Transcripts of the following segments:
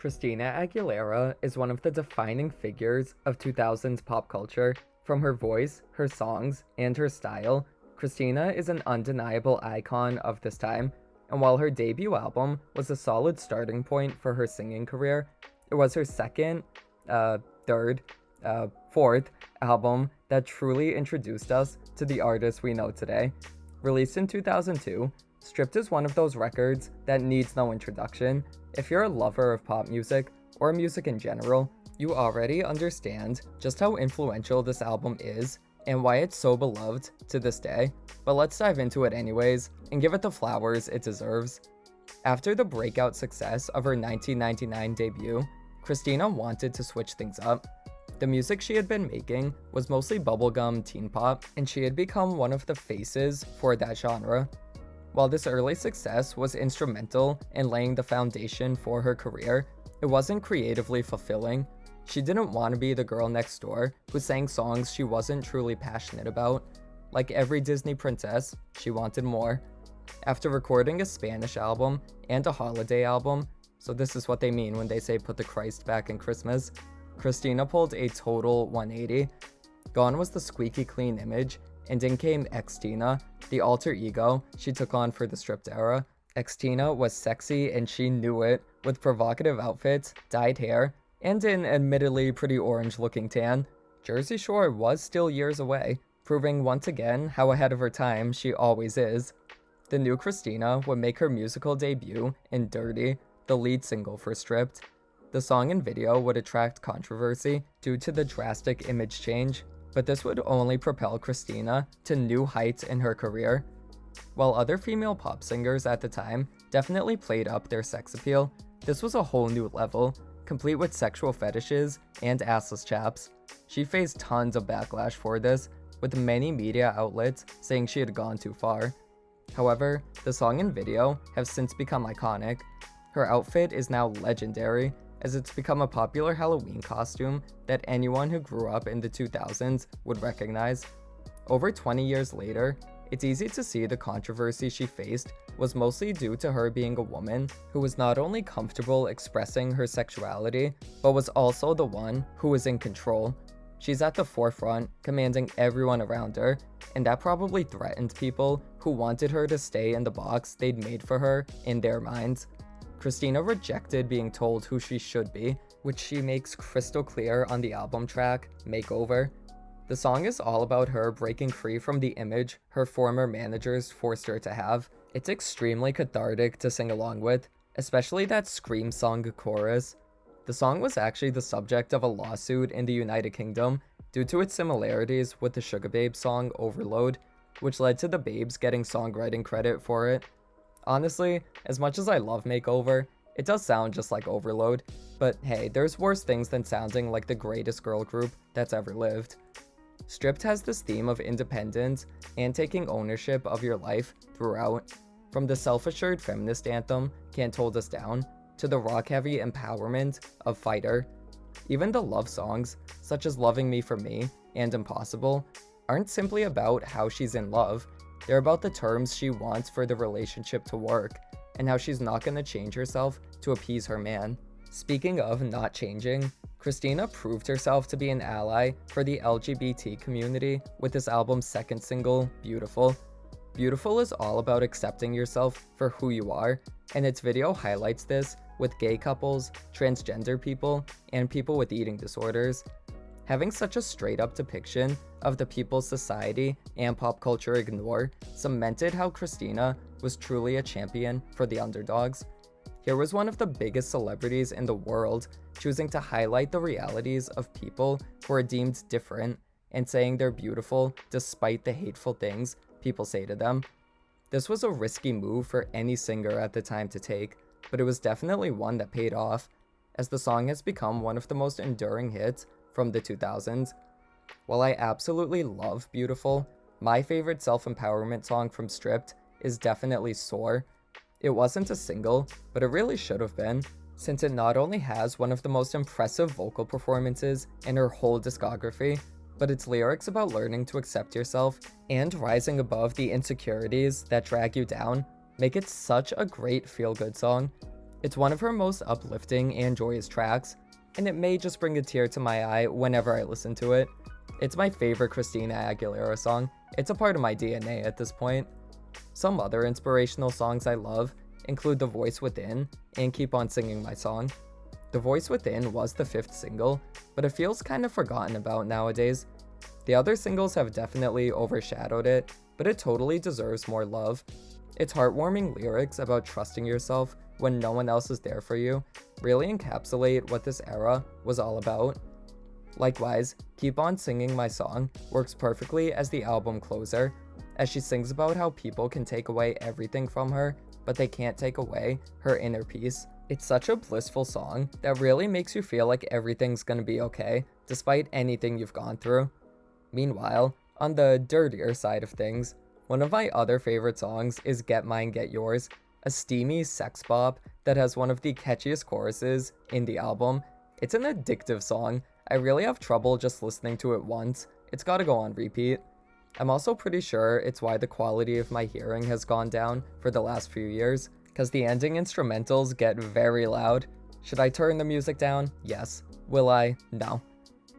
Christina Aguilera is one of the defining figures of 2000s pop culture. From her voice, her songs, and her style, Christina is an undeniable icon of this time. And while her debut album was a solid starting point for her singing career, it was her second, third, fourth album that truly introduced us to the artist we know today. Released in 2002, Stripped is one of those records that needs no introduction. If you're a lover of pop music, or music in general, you already understand just how influential this album is and why it's so beloved to this day. But let's dive into it anyways and give it the flowers it deserves. After the breakout success of her 1999 debut, Christina wanted to switch things up. The music she had been making was mostly bubblegum teen pop, and she had become one of the faces for that genre. While this early success was instrumental in laying the foundation for her career, it wasn't creatively fulfilling. She didn't want to be the girl next door who sang songs she wasn't truly passionate about. Like every Disney princess, she wanted more. After recording a Spanish album and a holiday album, so this is what they mean when they say put the Christ back in Christmas, Christina pulled a total 180. Gone was the squeaky clean image, and in came Xtina, the alter ego she took on for the Stripped era. Xtina was sexy and she knew it, with provocative outfits, dyed hair, and an admittedly pretty orange looking tan. Jersey Shore was still years away, proving once again how ahead of her time she always is. The new Christina would make her musical debut in Dirty, the lead single for Stripped. The song and video would attract controversy due to the drastic image change, but this would only propel Christina to new heights in her career. While other female pop singers at the time definitely played up their sex appeal, this was a whole new level, complete with sexual fetishes and assless chaps. She faced tons of backlash for this, with many media outlets saying she had gone too far. However, the song and video have since become iconic. Her outfit is now legendary, as it's become a popular Halloween costume that anyone who grew up in the 2000s would recognize. Over 20 years later, it's easy to see the controversy she faced was mostly due to her being a woman who was not only comfortable expressing her sexuality, but was also the one who was in control. She's at the forefront, commanding everyone around her, and that probably threatened people who wanted her to stay in the box they'd made for her in their minds. Christina rejected being told who she should be, which she makes crystal clear on the album track, Makeover. The song is all about her breaking free from the image her former managers forced her to have. It's extremely cathartic to sing along with, especially that scream song chorus. The song was actually the subject of a lawsuit in the United Kingdom due to its similarities with the Sugar Babes song Overload, which led to the Babes getting songwriting credit for it. Honestly, as much as I love Makeover, it does sound just like Overload, but hey, there's worse things than sounding like the greatest girl group that's ever lived. Stripped has this theme of independence and taking ownership of your life throughout, from the self-assured feminist anthem, Can't Hold Us Down, to the rock-heavy empowerment of Fighter. Even the love songs, such as Loving Me for Me and Impossible, aren't simply about how she's in love. They're about the terms she wants for the relationship to work, and how she's not gonna change herself to appease her man. Speaking of not changing, Christina proved herself to be an ally for the LGBT community with this album's second single, Beautiful. Beautiful is all about accepting yourself for who you are, and its video highlights this with gay couples, transgender people, and people with eating disorders. Having such a straight-up depiction of the people society and pop culture ignore cemented how Christina was truly a champion for the underdogs. Here was one of the biggest celebrities in the world choosing to highlight the realities of people who are deemed different and saying they're beautiful despite the hateful things people say to them. This was a risky move for any singer at the time to take, but it was definitely one that paid off, as the song has become one of the most enduring hits from the 2000s. While I absolutely love Beautiful, my favorite self-empowerment song from Stripped is definitely Soar. It wasn't a single, but it really should have been, since it not only has one of the most impressive vocal performances in her whole discography, but its lyrics about learning to accept yourself and rising above the insecurities that drag you down make it such a great feel-good song. It's one of her most uplifting and joyous tracks, and it may just bring a tear to my eye whenever I listen to it. It's my favorite Christina Aguilera song. It's a part of my DNA at this point. Some other inspirational songs I love include The Voice Within and Keep On Singing My Song. The Voice Within was the 5th single, but it feels kind of forgotten about nowadays. The other singles have definitely overshadowed it, but it totally deserves more love. Its heartwarming lyrics about trusting yourself when no one else is there for you really encapsulate what this era was all about. Likewise, Keep On Singing My Song works perfectly as the album closer, as she sings about how people can take away everything from her, but they can't take away her inner peace. It's such a blissful song that really makes you feel like everything's gonna be okay, despite anything you've gone through. Meanwhile, on the dirtier side of things, one of my other favorite songs is Get Mine, Get Yours, a steamy sex bop that has one of the catchiest choruses in the album. It's an addictive song. I really have trouble just listening to it once. It's gotta go on repeat. I'm also pretty sure it's why the quality of my hearing has gone down for the last few years, because the ending instrumentals get very loud. Should I turn the music down? Yes. Will I? No.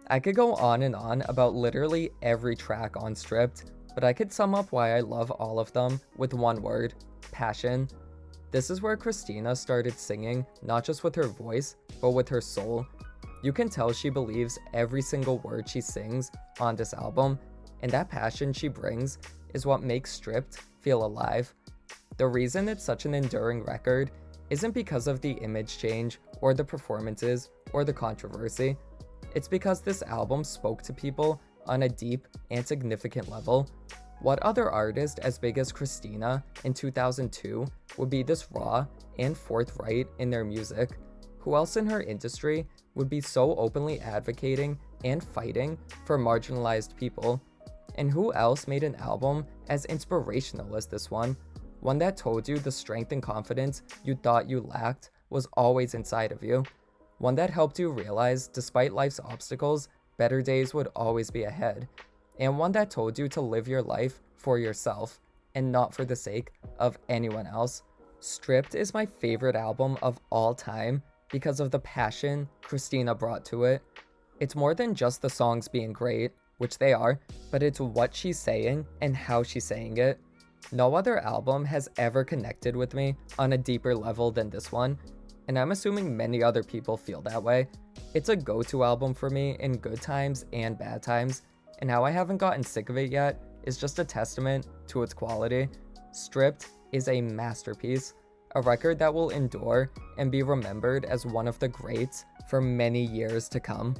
I could go on and on about literally every track on Stripped, but I could sum up why I love all of them with one word: passion. This is where Christina started singing not just with her voice, but with her soul. You can tell she believes every single word she sings on this album, and that passion she brings is what makes Stripped feel alive. The reason it's such an enduring record isn't because of the image change, or the performances, or the controversy. It's because this album spoke to people on a deep and significant level. What other artist as big as Christina in 2002 would be this raw and forthright in their music? Who else in her industry would be so openly advocating and fighting for marginalized people? And who else made an album as inspirational as this one? One that told you the strength and confidence you thought you lacked was always inside of you. One that helped you realize, despite life's obstacles, better days would always be ahead. And one that told you to live your life for yourself and not for the sake of anyone else. Stripped is my favorite album of all time because of the passion Christina brought to it. It's more than just the songs being great, which they are, but it's what she's saying and how she's saying it. No other album has ever connected with me on a deeper level than this one, and I'm assuming many other people feel that way. It's a go-to album for me in good times and bad times, and how I haven't gotten sick of it yet is just a testament to its quality. Stripped is a masterpiece, a record that will endure and be remembered as one of the greats for many years to come.